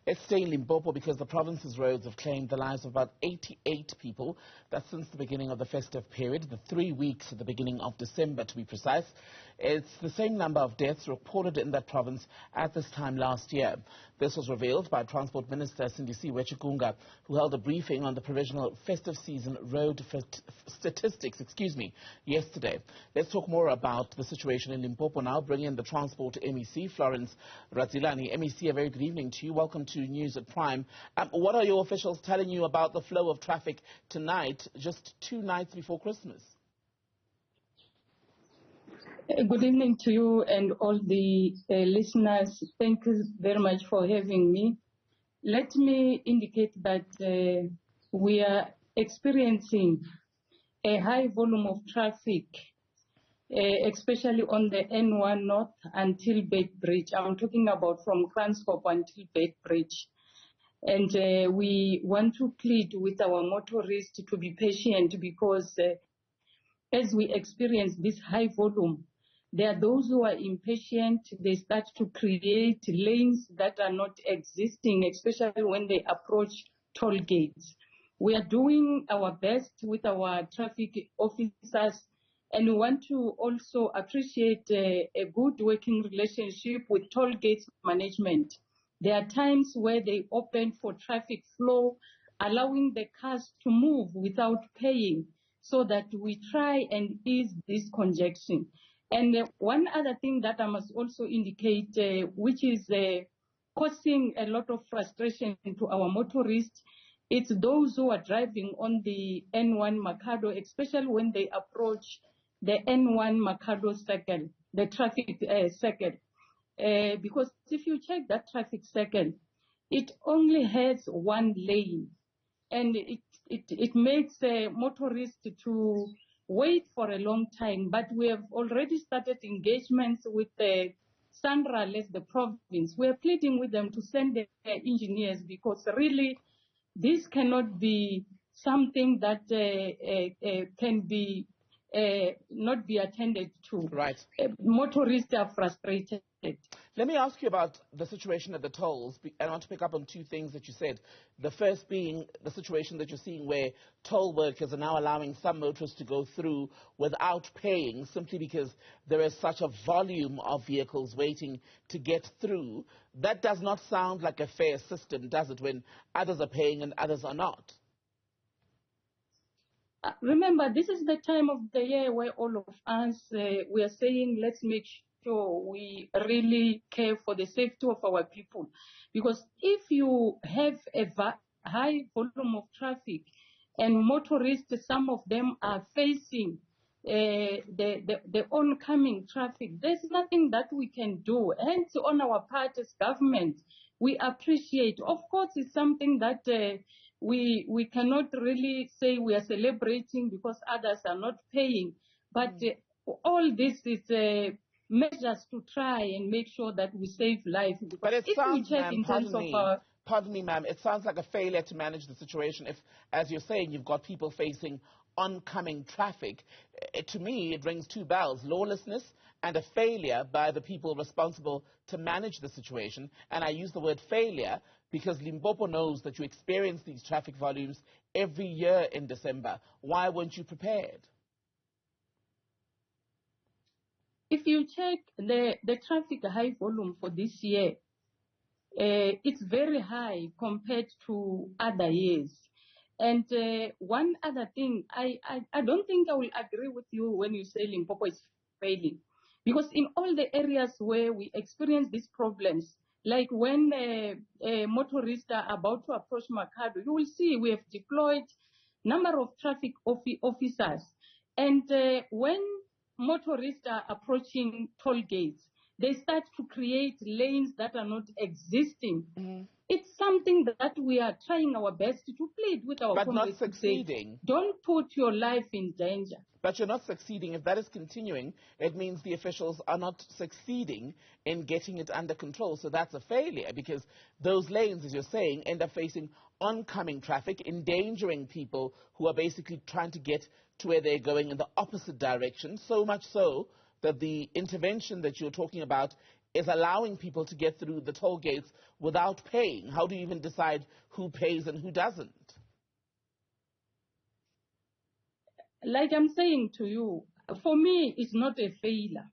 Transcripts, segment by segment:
Let's stay in Limpopo because the province's roads have claimed the lives of about 88 people. That's since the beginning of the festive period, the 3 weeks at the beginning of December to be precise. It's the same number of deaths reported in that province at this time last year. This was revealed by Transport Minister Sindisiwe Chikunga, who held a briefing on the provisional festive season road statistics, yesterday. Let's talk more about the situation in Limpopo now. Bring in the Transport MEC, Florence Radzilani. MEC, a very good evening to you. Welcome to News at Prime. What are your officials telling you about the flow of traffic tonight, just 2 nights before Christmas? Good evening to you and all the listeners. Thank you very much for having me. Let me indicate that we are experiencing a high volume of traffic, especially on the N1 North until Beit Bridge. I'm talking about from Kranskop until Beit Bridge. And we want to plead with our motorists to be patient because as we experience this high volume, there are those who are impatient. They start to create lanes that are not existing, especially when they approach toll gates. We are doing our best with our traffic officers, and we want to also appreciate a good working relationship with toll gates management. There are times where they open for traffic flow, allowing the cars to move without paying, so that we try and ease this congestion. And one other thing that I must also indicate, which is causing a lot of frustration to our motorists, it's those who are driving on the N1 Makado, especially when they approach the N1 Makado circle, the traffic circle. Because if you check that traffic circle, it only has one lane, and it makes motorists to wait for a long time. But we have already started engagements with the Sandral as the province. We are pleading with them to send their engineers, because really this cannot be something that can be not be attended to. Right. Motorists are frustrated. Let me ask you about the situation at the tolls. I want to pick up on 2 things that you said. The first being the situation that you're seeing where toll workers are now allowing some motorists to go through without paying, simply because there is such a volume of vehicles waiting to get through. That does not sound like a fair system, does it, when others are paying and others are not? Remember, this is the time of the year where all of us, we are saying, let's make sure we really care for the safety of our people. Because if you have a high volume of traffic and motorists, some of them are facing the oncoming traffic, there's nothing that we can do. Hence, on our part as government, we appreciate. Of course, it's something that we cannot really say we are celebrating because others are not paying. But all this is measures to try and make sure that we save lives. But it sounds, ma'am, pardon me, ma'am, it sounds like a failure to manage the situation. If, as you're saying, you've got people facing oncoming traffic, to me it rings 2 bells: lawlessness and a failure by the people responsible to manage the situation. And I use the word failure because Limpopo knows that you experience these traffic volumes every year in December. Why weren't you prepared? If you check the traffic high volume for this year, it's very high compared to other years. And one other thing, I don't think I will agree with you when you say Limpopo is failing. Because in all the areas where we experience these problems, like when motorists are about to approach Makado, you will see we have deployed number of traffic officers. And when motorists are approaching toll gates, they start to create lanes that are not existing. It's something that we are trying our best to plead with our but not succeeding. Don't put your life in danger. But you're not succeeding. If that is continuing, it means the officials are not succeeding in getting it under control. So that's a failure, because those lanes, as you're saying, end up facing oncoming traffic, endangering people who are basically trying to get to where they're going in the opposite direction, so much so that the intervention that you're talking about is allowing people to get through the toll gates without paying. How do you even decide who pays and who doesn't? Like I'm saying to you, for me, it's not a failure.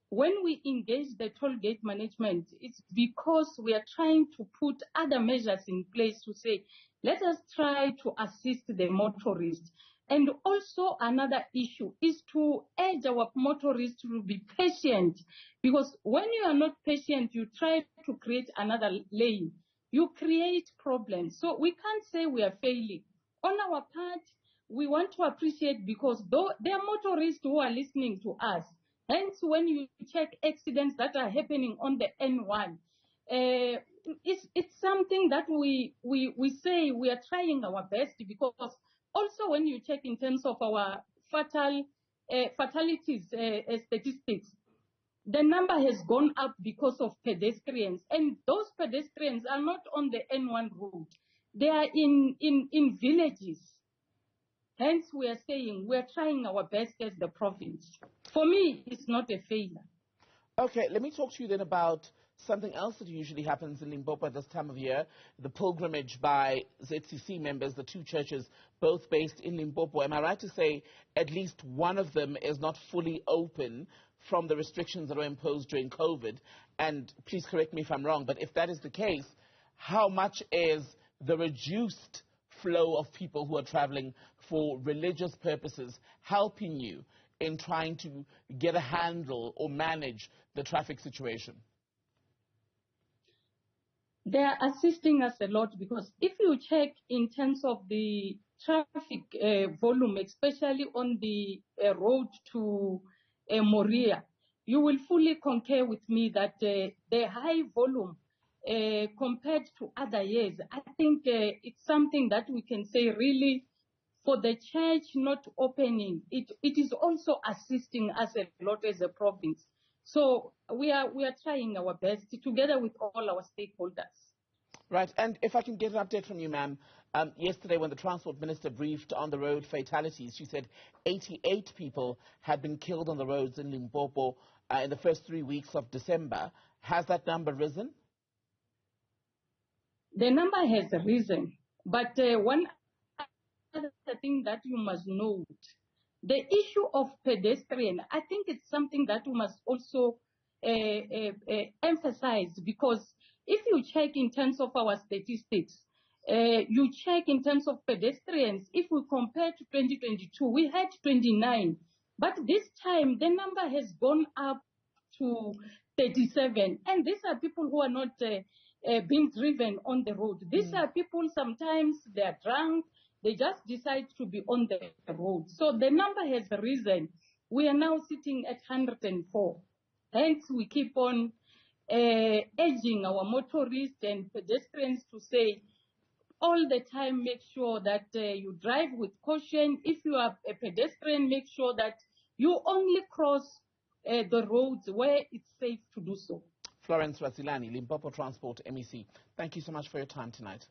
When we engage the toll gate management, it's because we are trying to put other measures in place to say, let us try to assist the motorists. And also another issue is to urge our motorists to be patient, because when you are not patient, you try to create another lane. You create problems. So we can't say we are failing. On our part, we want to appreciate, because though there are motorists who are listening to us. Hence, when you check accidents that are happening on the N1, it's something that we say we are trying our best, because also when you check in terms of our fatalities statistics, the number has gone up because of pedestrians, and those pedestrians are not on the N1 route. They are in villages. Hence, we are saying we are trying our best as the province. For me, it's not a failure. Okay, let me talk to you then about something else that usually happens in Limpopo at this time of year, the pilgrimage by ZCC members, the two churches, both based in Limpopo. Am I right to say at least one of them is not fully open from the restrictions that were imposed during COVID? And please correct me if I'm wrong, but if that is the case, how much is the reduced flow of people who are traveling for religious purposes helping you in trying to get a handle or manage the traffic situation? They are assisting us a lot, because if you check in terms of the traffic volume, especially on the road to Moria, you will fully concur with me that the high volume compared to other years, I think it's something that we can say really, for the church not opening, it is also assisting us a lot as a province. So we are trying our best together with all our stakeholders. Right, and if I can get an update from you, ma'am, yesterday when the Transport Minister briefed on the road fatalities, she said 88 people had been killed on the roads in Limpopo in the first 3 weeks of December. Has that number risen? The number has risen, but one other thing that you must note, the issue of pedestrian, I think it's something that we must also emphasize, because if you check in terms of our statistics, you check in terms of pedestrians, if we compare to 2022, we had 29, but this time the number has gone up to 37, and these are people who are not being driven on the road. These are people, sometimes they are drunk, they just decide to be on the road. So the number has risen. We are now sitting at 104. Hence, we keep on urging our motorists and pedestrians to say, all the time, make sure that you drive with caution. If you are a pedestrian, make sure that you only cross the roads where it's safe to do so. Florence Radzilani, Limpopo Transport MEC, thank you so much for your time tonight.